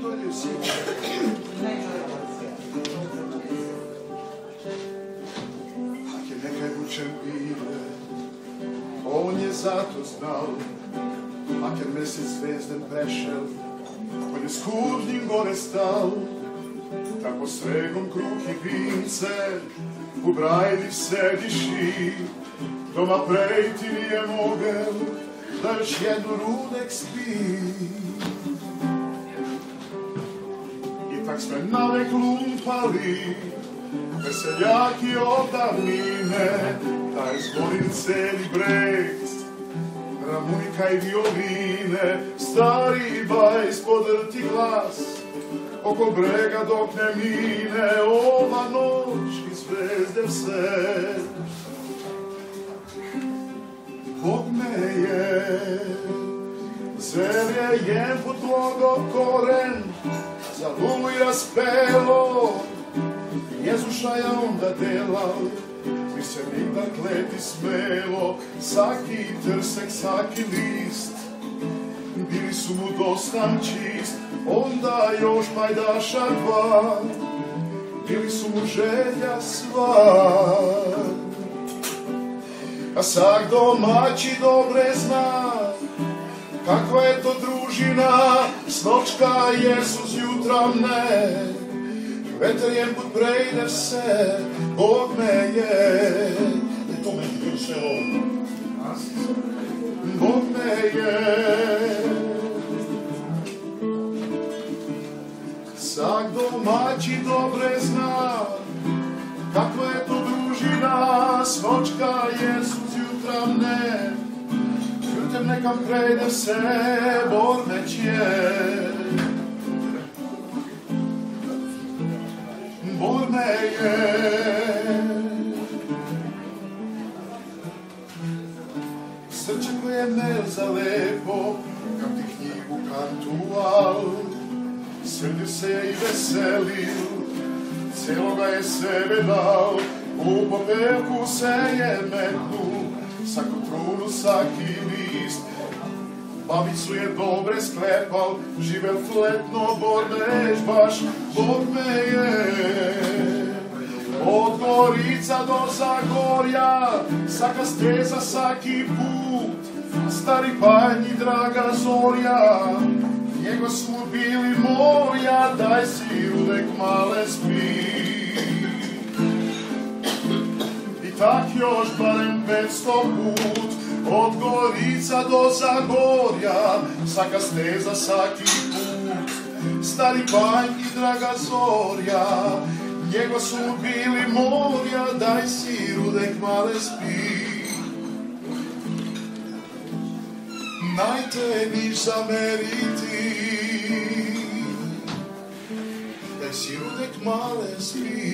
dolje si. Ak je nekaj učen bile, on je zato znal. Ak je mesec zvezden prešel, on je s kužnjim gore stal. Tako sregom kruh i vince, u brajdi sediši, doma prejti nije mogel, da još jednu rudek spi. I tak sme navek lumpali, veseljaki od davnine, taj zvonim celi breg, harmonika i violine, stari bajs podrti glas, oko brega dok ne mine ova noć i zvezde vse. Bog me je, zelje jem pod logo koren, za lulu i raspelo, Jezuša je onda delal, mi se nikda kleti smelo, saki trsek, saki list, bili su mu dostan čist, onda još pajdaša dva, bili su mu želja sva. A sak domaći dobre zna, kakva je to družina, snočka Jezus jutra mne, veter jem put prejde se, Bog me je, to me je sve ovo, Bog me je. Sak domaći dobre zna, kakva je to družina, snočka Jezus jutra mne, jutrem nekam prejde se, Bormeć je. Borme je. Srce koje me zalepo, kad ti knjigu kantual, srdio se i veselil, celoga je sebe dal, u popelku se je metnu, saku trunu, saki list, babicu je dobre sklepal, živel fletno, Bormeć baš, Bog me je. Od Gorica do Zagorja, saka steza, saki put, stari panj i draga zorja, njego smo bili moja, daj si rudek male spi. I tak još barem 500 put, od Gorica do Zagorja, saka steza, saki put, stari panj i draga zorja, njego su bili moja, daj si rudek male spi. Najte niš zameriti, daj si rudek male spi.